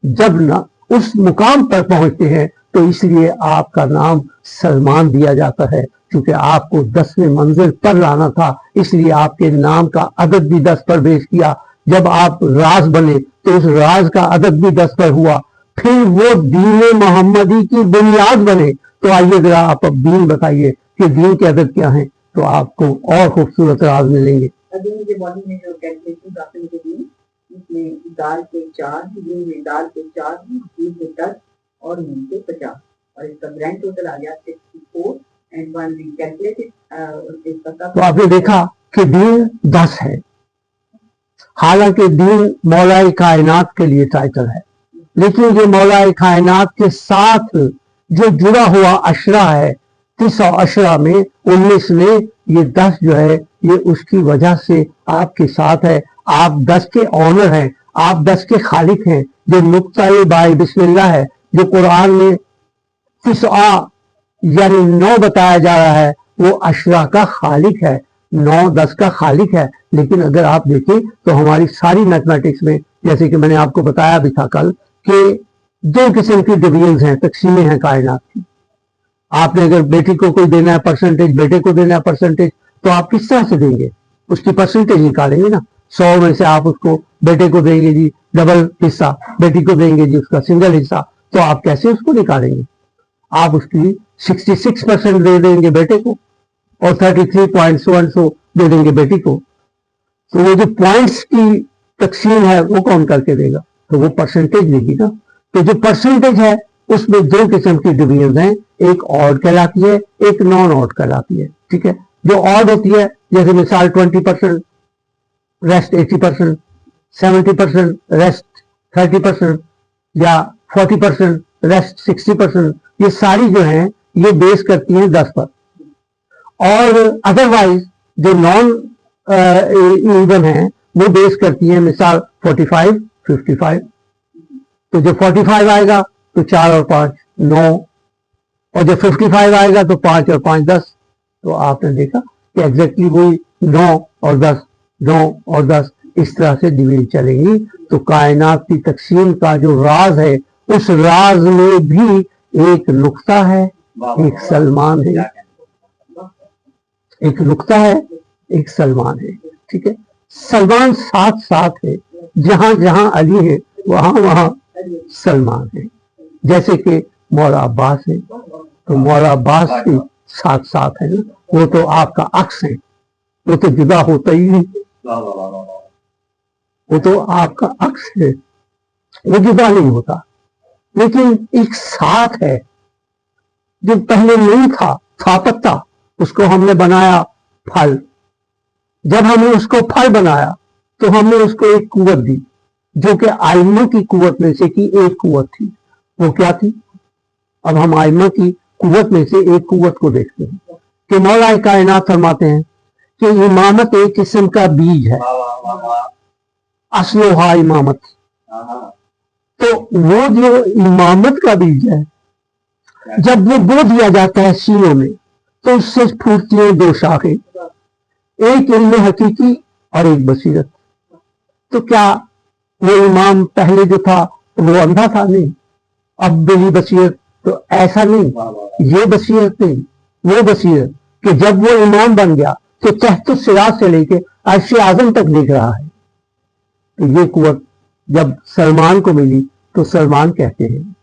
جب نہ اس مقام پر پہنچتے ہیں تو اس لیے آپ کا نام سلمان دیا جاتا ہے، کیونکہ آپ کو 10ویں منزل پر لانا تھا. اس لیے آپ کے نام کا عدد بھی 10 پر پیش کیا. جب آپ راز بنے تو اس راز کا عدد بھی 10 پر ہوا. پھر وہ دین محمدی کی بنیاد بنے. تو آئیے ذرا آپ اب دین بتائیے کہ دین کے عدد کیا ہیں، تو آپ کو اور خوبصورت راز ملیں گے. دین کے باڈی میں جو کیلکولیشن داخل ہوتی ہیں اس میں دال کے 4 دین میں دال کے 4 دین کے 10 اور نون کے 50 اور اس کا گرینڈ ٹوٹل آ گیا 64 اینڈ ون وی کیلکولیٹڈ. تو آپ نے دیکھا کہ دین 10 ہے، حالانکہ دین مولا کائنات کے لیے ٹائٹل ہے، لیکن یہ مولا کائنات کے ساتھ جو جڑا ہوا اشرا ہے 9 में 19 में ये 10 जो है ये उसकी वजह से आपके साथ है। आप 10 के ऑनर हैं, आप 10 के खालिक हैं। जो नुक्ता बाय बिस्मिल्लाह है, जो कुरान में 9 यानी 9 बताया जा रहा है, वो 10 का खालिक है, 9-10 का खालिक है। लेकिन अगर आप देखें तो हमारी सारी मैथमेटिक्स में, जैसे कि मैंने आपको बताया भी था कल, कि 2 किस्म की डिवीजन हैं, तकसीमें हैं कायनात की। आपने अगर बेटी को कोई देना है परसेंटेज, बेटे को देना है परसेंटेज, तो आप किस तरह से देंगे? उसकी परसेंटेज निकालेंगे ना। 100 में से आप उसको बेटे को देंगे जी डबल हिस्सा, बेटी को देंगे जी उसका सिंगल हिस्सा, तो आप कैसे उसको निकालेंगे? आप उसकी 66% दे देंगे बेटे को और 33.so दे देंगे बेटी को। तो वो जो पॉइंट्स की तकसीम है वो कौन करके देगा? तो वो परसेंटेज देगी ना। तो जो परसेंटेज है उसमें 2 किस्म की डिवीजन हैं, एक ऑड कहलाती है, एक नॉन ऑड कहलाती है। ठीक है, जो ऑड होती है जैसे मिसाल 20%, रेस्ट 80%, 70%, रेस्ट 30%, या 40%, रेस्ट 60%, ये सारी जो हैं ये बेस करती हैं 10 पर। और अदरवाइज जो नॉन इवन है वो बेस करती है मिसाल 45, 55। तो जब 45 आएगा तो 4 और 5 9, और जब 55 आएगा तो 5 और 5 10। तो आपने देखा कि एग्जैक्टली वही 9 और 10, 9 और 10 इस तरह से डिवीजन चलेंगी। तो कायनात की तकसीम का जो राज है, उस राज में भी एक नुक्ता है, एक सलमान है, एक नुक्ता है, एक सलमान है। ठीक है, सलमान साथ साथ है, जहां जहां अली है वहां वहां सलमान है। जैसे कि मौला अब्बास है, तो मौला अब्बास के साथ साथ है ना, वो तो आपका अक्स है, वो तो जुदा होता ही नहीं, वो तो आपका अक्स है, वो जुदा नहीं होता। लेकिन एक साथ है जो पहले नहीं था, पत्ता, उसको हमने बनाया फल। जब हमने उसको फल बनाया तो हमने उसको एक कुव्वत दी, जो कि आइम्मा की कुव्वत में से की एक कुव्वत थी। वो क्या थी? अब हम आइम्मा की कुव्वत में से एक कुव्वत को देखते हैं कि मौला कायनात फरमाते हैं कि इमामत एक किस्म का बीज है, असलोहा इमामत। तो वो जो इमामत का बीज है, जब वो बो दिया जाता है सीनों में, तो उससे फूटती हैं 2 शाखें, एक इल्म हकीकी और एक बसीरत। तो क्या वो इमाम पहले जो था वो अंधा था? नहीं। अब भी बसीरत? तो ऐसा नहीं, ये बसीरत नहीं, वो बसीरत कि जब वो इमाम बन गया तो तहत सिरात से लेके अर्श आजम तक देख रहा है। तो ये कुव्वत जब सलमान को मिली तो सलमान कहते हैं,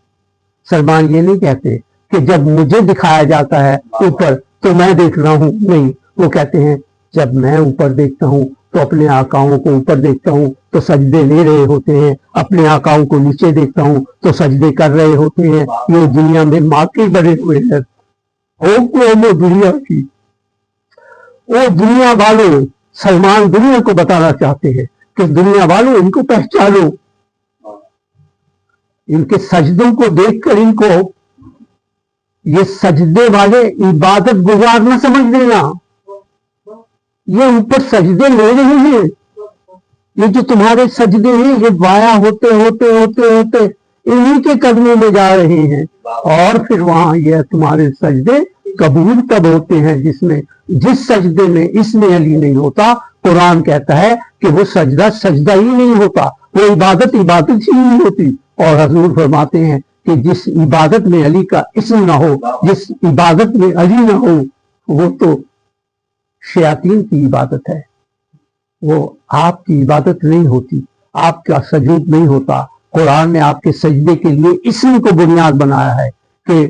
सलमान ये नहीं कहते कि जब मुझे दिखाया जाता है ऊपर तो मैं देख रहा हूं, नहीं, वो कहते हैं जब मैं ऊपर देखता हूं तो अपने आकाओं को ऊपर देखता हूं तो सजदे ले रहे होते हैं, अपने आकाओं को नीचे देखता हूं तो सजदे कर रहे होते हैं। ये दुनिया में माके बड़े हुए हैं, वो दुनिया की, वो दुनिया वालों, सलमान दुनिया को बताना चाहते हैं कि दुनिया वालों इनको पहचानो, इनके सजदों को देखकर इनको ये सजदे वाले इबादत गुजार न समझ देना। ये ऊपर सजदे ले रहे हैं, ये जो तुम्हारे सजदे हैं ये वाया होते होते होते होते इन्हीं के कदमों में जा रहे हैं, और फिर वहां ये तुम्हारे सजदे कबूल तब होते हैं जिसमें, जिस सजदे में इसमें अली नहीं होता, कुरान कहता है कि वो सजदा सजदा ही नहीं होता, वो इबादत इबादत ही नहीं होती। और हजूर फरमाते हैं कि जिस इबादत में अली का इस्म ना हो, जिस इबादत में अली ना हो, वो तो शयातीन की इबादत है, वो आपकी इबादत नहीं होती, आपका सजूद नहीं होता। कुरान ने आपके सजदे के लिए इस्म को बुनियाद बनाया है कि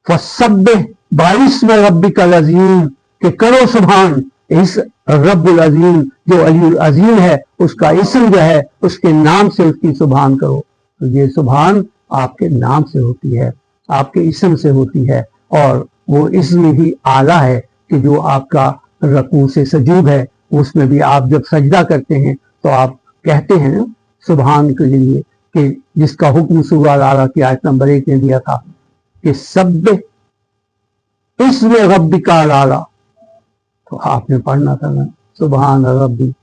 फसब्बिह बिस्मि रब्बिकल अज़ीम, कि करो सुभान इस रब्बुल अज़ीम, जो अली अज़ीम है उसका इस्म जो है उसके नाम से उसकी सुभान करो। तो ये सुभान आपके नाम से होती है, आपके इस्म से होती है, और वो इस्म ही आला है कि जो आपका रकू से सजूद है, उसमें भी आप जब सजदा करते हैं तो आप कहते हैं ना सुभान के लिए, कि जिसका हुक्म सूरह अल-आला की आयत नंबर 1 में दिया था कि सब्बिह इसम रब्बिका आला, तो आपने पढ़ना था ना सुबहान रब्बी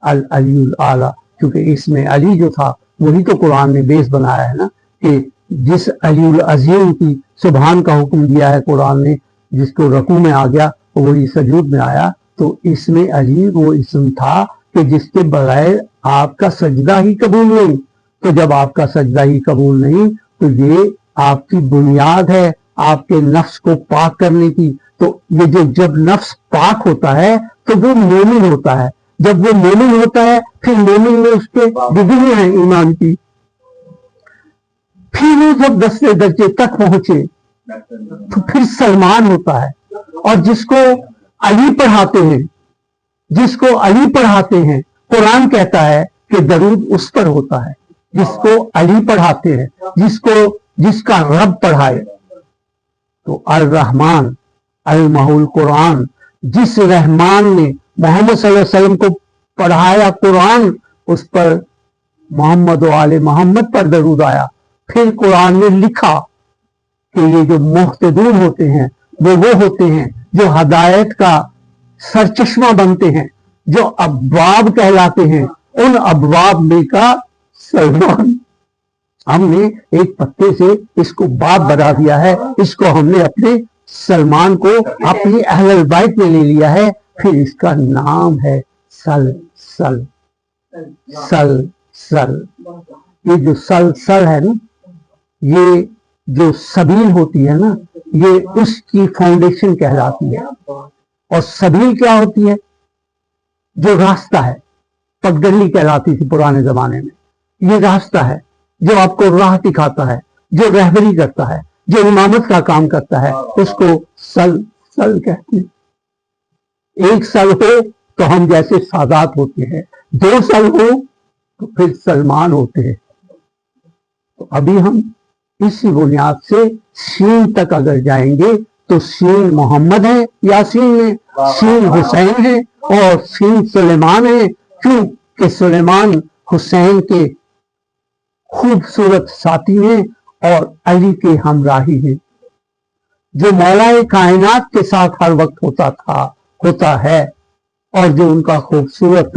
अल अलीउल आला, क्योंकि इसमें अली जो था वही तो कुरान ने बेस बनाया है ना, कि जिस अलीउल अजीम की सुबहान का हुक्म दिया है कुरान ने, जिसको रकू में आ गया वही सजूद में आया, तो इसमें अली वो इसम था कि जिसके बगैर आपका सजदा ही कबूल नहीं। तो जब आपका सजदा ही कबूल नहीं तो ये आपकी बुनियाद है आपके नफ्स को पाक करने की। तो ये जो जब नफ्स पाक होता है तो वो मोमिन होता है, जब वो मोमिन होता है फिर मोमिन में उसके डिग्री है ईमान की, फिर वो जब 10वें दर्जे तक पहुंचे तो फिर सलमान होता है। और जिसको अली पढ़ाते हैं, जिसको अली पढ़ाते हैं, कुरान कहता है कि दरूद उस पर होता है जिसको अली पढ़ाते हैं, जिसका रब पढ़ाए। तो अल रहमान अल माहुल कुरान, जिस रहमान ने मोहम्मद सल्लल्लाहु अलैहि वसल्लम को पढ़ाया कुरान, उस पर मोहम्मद व आले मोहम्मद पर दरूद आया। फिर कुरान ने लिखा कि ये जो मुहतदून होते हैं वो होते हैं जो हदायत का सरचश्मा बनते हैं, जो अब्वाब कहलाते हैं। उन अब्वाब में का सलमान, हमने एक पत्ते से इसको बाप बना दिया है, इसको हमने अपने सलमान को अपनी अहल बैत में ले लिया है। फिर इसका नाम है सल सल सल सल। ये जो सल सल है ना, ये जो सबील होती है ना, ये उसकी फाउंडेशन कहलाती है। और सबील क्या होती है? जो रास्ता है, पगडंडी कहलाती थी पुराने जमाने में। ये रास्ता है जो आपको राह दिखाता है, जो रहबरी करता है, जो इमामत का काम करता है, उसको सल सल कहते हैं। एक सल हो तो हम जैसे सादात होते हैं, 2 सल हो तो फिर सलमान होते हैं। तो अभी हम इसी बुनियाद से सीन तक अगर जाएंगे तो सीन मोहम्मद है, यासीन है, सीन हुसैन है और सीन सुलेमान है। क्योंकि सुलेमान हुसैन के खूबसूरत साथी हैं और अली के हमराही हैं। जो मौलाए कायनात के साथ हर वक्त होता है और जो उनका खूबसूरत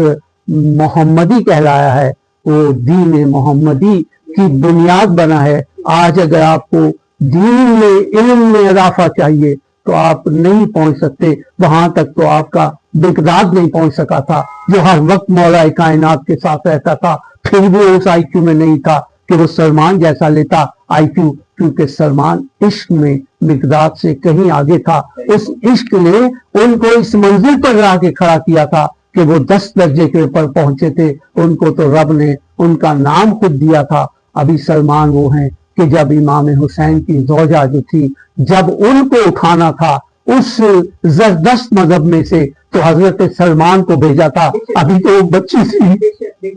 मोहम्मदी कहलाया है, वो दीन मोहम्मदी की बुनियाद बना है। आज अगर आपको दीन में, इल्म में इजाफा चाहिए तो आप नहीं पहुंच सकते वहां तक। तो आपका बिगदाद नहीं पहुंच सका था, जो हर वक्त मौलाए कायनात के साथ रहता था, फिर भी उस आईक्यू में नहीं था कि वो सलमान जैसा लेता आईक्यू, क्योंकि सलमान इश्क में बिगदाद से कहीं आगे था। उस इश्क ने उनको इस मंजिल पर ला के खड़ा किया था कि वो 10 दर्जे के ऊपर पहुंचे थे। उनको तो रब ने उनका नाम खुद दिया था। अभी सलमान वो हैं कि जब इमाम हुसैन की ज़ौजा जो थी, जब उनको उठाना था उस जरदस्त मजहब में से, तो हजरत सलमान को भेजा था। अभी तो वो बच्ची थी,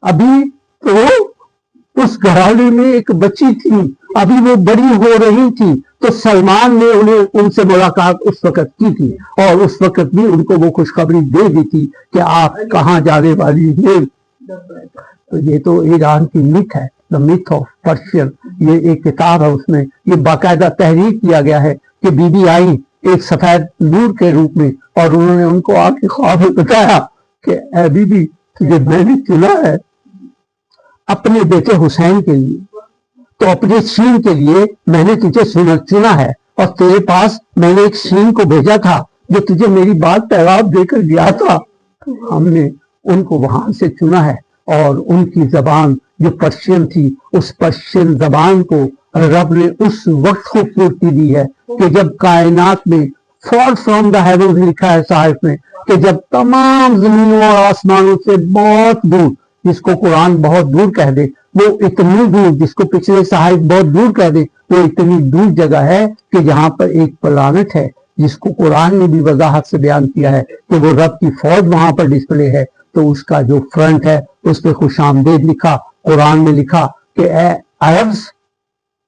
अभी तो उस घराने में एक बच्ची थी, अभी वो बड़ी हो रही थी। तो सलमान ने उनसे मुलाकात उस वक्त की थी और उस वक्त भी उनको वो खुशखबरी दे दी थी कि आप कहाँ जाने वाली हैं। तो ये तो ईरान की मिथ है, द मिथ ऑफ पर्शियन। ये एक किताब है, उसमें ये बाकायदा तहरीर किया गया है कि बीबी आई एक सफेद नूर के रूप में और उन्होंने उनको आके ख्वाब में बताया कि ए बीबी, तुझे मैंने चुना है अपने बेटे हुसैन के लिए, तो अपने शीन के लिए मैंने तुझे चुना है और तेरे पास मैंने एक शीन को भेजा था जो तुझे मेरी बात पैगाम देकर गया था। तो हमने उनको वहां से चुना है और उनकी जबान जो पर्शियन थी, उस पर्शियन जबान को रब ने उस वक्त खूबसूरती दी है कि जब कायनात में फॉल फ्रॉम द हेवंस लिखा है साहिब में, कि जब तमाम जमीनों और आसमानों से बहुत दूर, जिसको कुरान बहुत दूर कह दे, वो इतनी दूर, जिसको पिछले साहिब बहुत दूर कह दे, वो इतनी दूर जगह है कि जहां पर एक प्लानट है जिसको कुरान ने भी वजाहत से बयान किया है कि वो रब की फौज वहां पर डिस्प्ले है। तो उसका जो फ्रंट है उस पर खुशामदीद लिखा, कुरान में लिखा कि ए अरब्स,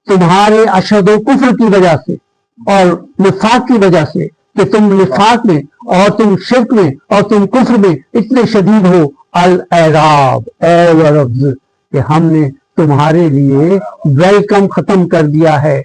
तुम्हारे अशद कुफ्र की वजह से और निफाक की वजह से, कि तुम निफाक में और तुम शिर्क में और तुम कुफ्र में इतने शदीद हो, अल अराब अरब्स, कि हमने तुम्हारे लिए वेलकम खत्म कर दिया है।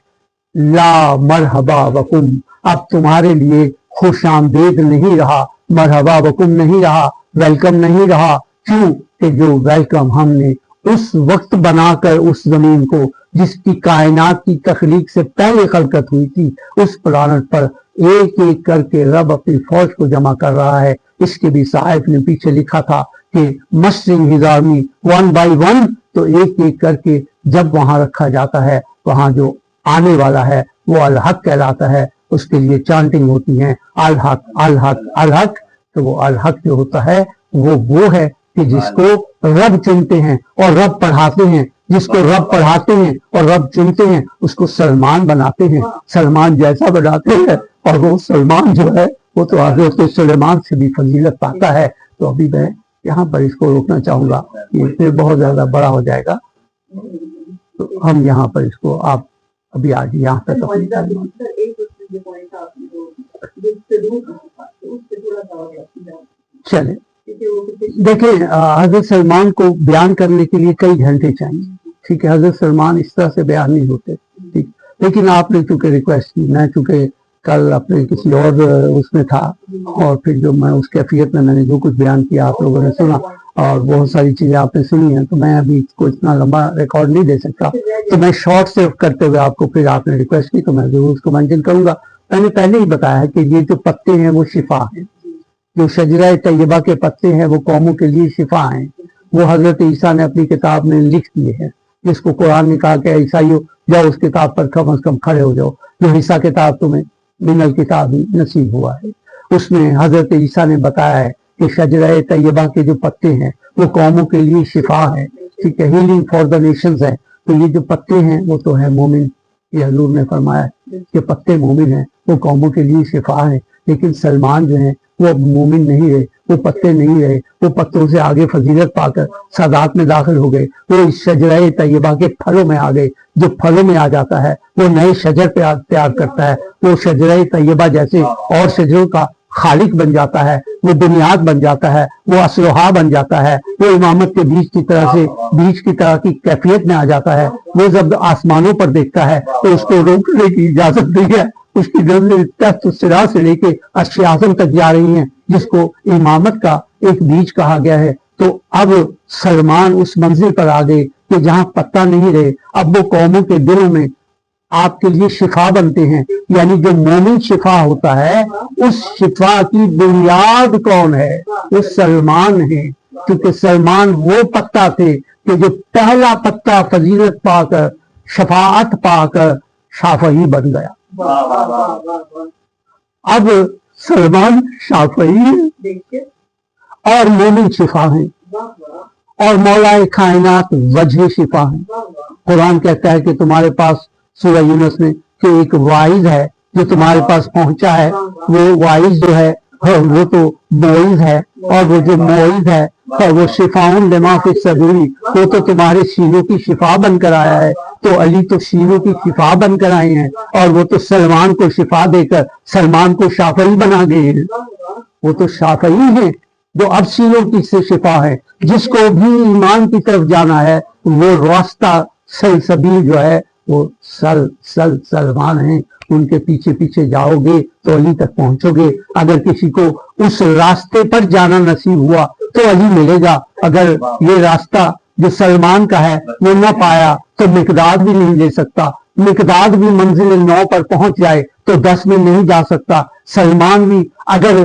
ला मरहबा वकुम, अब तुम्हारे लिए खुश आमदेद नहीं रहा, मरहबा वकुम नहीं रहा, वेलकम नहीं रहा। क्यों कि जो वेलकम हमने उस वक्त बनाकर उस जमीन को जिसकी कायनात की तखलीक से पहले खलकत हुई थी, उस प्लानट पर एक एक करके रब अपनी फौज को जमा कर रहा है। इसके भी साहिब ने पीछे लिखा था कि Mustang his army one by one, तो एक एक करके जब वहां रखा जाता है, वहां जो आने वाला है वो अल हक कहलाता है। उसके लिए चांटिंग होती है अल हक अल हक अल हक। तो वो अल हक जो होता है वो है कि जिसको रब चुनते हैं और रब पढ़ाते हैं, जिसको रब पढ़ाते हैं और रब चुनते हैं उसको सलमान बनाते हैं, सलमान जैसा बनाते हैं। और वो सलमान जो है वो तो हजरत सुलेमान से भी फजीलत पाता है। तो अभी मैं यहाँ पर इसको रोकना चाहूंगा, ये फिर बहुत ज्यादा बड़ा हो जाएगा। तो हम यहाँ पर इसको आप अभी आज यहाँ तक चले। देखिए हजरत सलमान को बयान करने के लिए कई घंटे चाहिए, ठीक है। हजरत सलमान इस तरह से बयान नहीं होते, ठीक। लेकिन आपने चूंकि रिक्वेस्ट की, मैं चूंकि कल अपने किसी और उसमें था और फिर जो मैं उस कैफियत में मैंने जो कुछ बयान किया आप लोगों ने सुना और बहुत सारी चीजें आपने सुनी हैं, तो मैं अभी इसको इतना लंबा रिकॉर्ड नहीं दे सकता। तो मैं शॉर्ट से करते हुए आपको, फिर आपने रिक्वेस्ट की तो मैं जरूर उसको मेंशन करूंगा। मैंने पहले ही बताया है कि ये जो पत्ते हैं वो शिफा है, जो शजरा तैयबा के पत्ते हैं वो कौमों के लिए शिफा हैं। वो हजरत ईसा ने अपनी किताब में लिख दिए हैं, जिसको कुरान ने कहा कि ईसाइयों जाओ उस किताब पर कम से कम खड़े हो जाओ, जो हिस्सा किताब तुम्हें मिनल किताब ही नसीब हुआ है। उसमें हजरत ईसा ने बताया है कि शजरा तैयबा के जो पत्ते हैं वो कौमों के लिए शिफा है, ठीक है, हीलिंग फॉर द नेशंस है। तो ये जो पत्ते हैं वो तो है मोमिन, ये हजूर ने फरमाया कि पत्ते मोमिन हैं, वो कौमों के लिए शिफा है। लेकिन सलमान जो है वो मोमिन नहीं रहे, वो पत्ते नहीं रहे, वो पत्तों से आगे फजीलत पाकर सादात में दाखिल हो गए, वो इस शजरा तैयबा के फलों में आ गए। जो फलों में आ जाता है वो नए शजर पे तैयार करता है, वो शजरा तैयबा जैसे और शजरों का खालिक बन जाता है, वो बुनियाद बन जाता है, वो असलोहा बन जाता है, वो इमामत के बीज की तरह से बीज की तरह की कैफियत में आ जाता है। वो जब आसमानों पर देखता है तो उसको रोकने की इजाजत नहीं है, उसकी नजर तख्त सिरा से लेके अर्श आज़म तक जा रही हैं, जिसको इमामत का एक बीज कहा गया है। तो अब सलमान उस मंजिल पर आ गए कि जहां पत्ता नहीं रहे, अब वो कौमों के दिलों में आपके लिए शिफा बनते हैं। यानी जो मोमिन शिफा होता है, उस शिफा की बुनियाद कौन है? वो सलमान है, क्योंकि सलमान वो पत्ता थे कि जो पहला पत्ता फजीलत पाकर शफाअत पाकर शाफई बन गया। अब सलमान शाफई और मोमिन शिफा हैं और मौलाए कायनात वजह शिफा हैं। कुरान कहता है कि तुम्हारे पास सूरह यूनुस में कि एक वाइज है जो तुम्हारे पास पहुंचा है, वो वाइज जो है वो तो मोइज है, और वो जो मोइज है वो शिफाउन लिमा फी सदूरी, वो तो तुम्हारे सीनों की शिफा बनकर आया है। तो अली तो सीनों की शिफा बनकर आए हैं और वो तो सलमान को शिफा देकर सलमान को शाफई बना गए हैं। वो तो शाफई हैं जो अब सीनों की से शिफा है। जिसको भी ईमान की तरफ जाना है वो रास्ता सलसबील जो है वो सलमान है, उनके पीछे पीछे जाओगे तो अली तक पहुंचोगे। अगर किसी को उस रास्ते पर जाना नसीब हुआ तो अली मिलेगा। अगर ये रास्ता जो सलमान का है वो न पाया तो मिकदाद भी नहीं ले सकता। मिकदाद भी मंजिल 9 पर पहुंच जाए तो 10 में नहीं जा सकता। सलमान भी अगर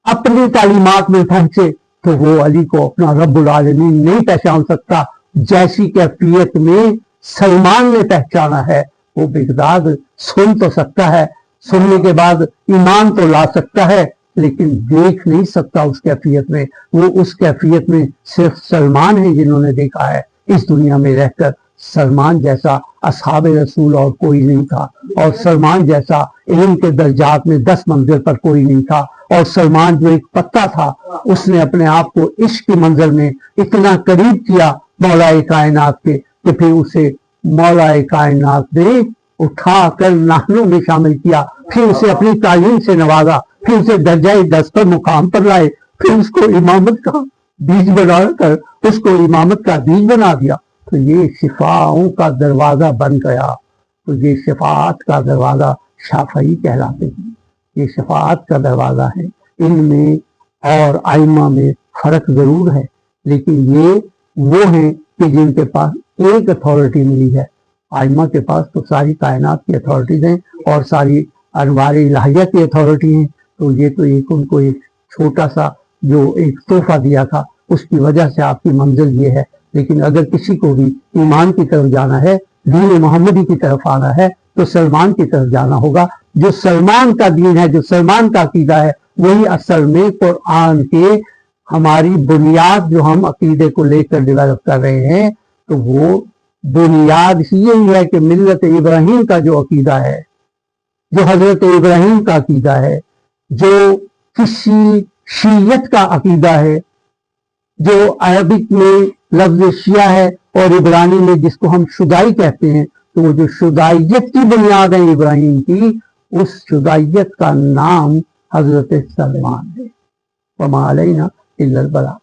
अपनी तालीमात में पहुंचे तो वो अली को अपना रब्बुल आलमीन नहीं पहचान सकता। जैसी कैफियत में सलमान ने पहचाना है वो मिकदाद सुन तो सकता है, सुनने के बाद ईमान तो ला सकता है, लेकिन देख नहीं सकता उस कैफियत में। वो उस कैफियत में सिर्फ सलमान है जिन्होंने देखा है। इस दुनिया में रहकर सलमान जैसा असहाब रसूल और कोई नहीं था, और सलमान जैसा इल्म के दर्जात में 10 मंजिल पर कोई नहीं था। और सलमान जो एक पत्ता था उसने अपने आप को इश्क की मंजिल में इतना करीब किया मौलाए कायनात के कि फिर उसे मौलाए कायनात ने उठा कर नाहनों में शामिल किया, फिर उसे अपनी तालीम से नवाजा, फिर उसे दर्जा 10 पर मुकाम पर लाए, फिर उसको इमामत का बीज बनाकर उसको इमामत का बीज बना दिया। तो ये शिफाओं का दरवाजा बन गया। تو یہ شفاعت کا دروازہ شافعی کہلاتے ہیں. یہ شفاعت کا دروازہ ہے. ان میں اور ائمہ میں فرق ضرور ہے، لیکن یہ وہ ہیں کہ جن کے پاس ایک اتھارٹی ملی ہے. ائمہ کے پاس تو ساری کائنات کی اتھارٹیز ہیں اور ساری انوار الہیہ کی اتھارٹی ہیں. تو یہ تو ان کو ایک چھوٹا سا جو ایک تحفہ دیا تھا، اس کی وجہ سے آپ کی منزل یہ ہے. لیکن اگر کسی کو بھی ایمان کی طرف جانا ہے، دین محمدی کی طرف آنا ہے، تو سلمان کی طرف جانا ہوگا. جو سلمان کا دین ہے، جو سلمان کا عقیدہ ہے، وہی اصل میں قرآن کے ہماری بنیاد جو ہم عقیدے کو لے کر ڈیولپ کر رہے ہیں، تو وہ بنیاد ہی یہی ہے کہ ملت ابراہیم کا جو عقیدہ ہے، جو حضرت ابراہیم کا عقیدہ ہے، جو کسی شیعت کا عقیدہ ہے، جو عربک میں لفظ شیعہ ہے اور عبرانی میں جس کو ہم شدائی کہتے ہیں، تو وہ جو شدائیت کی بنیاد ہے ابراہیم کی، اس شدائیت کا نام حضرت سلمان ہے. وما علینا الا البلاغ.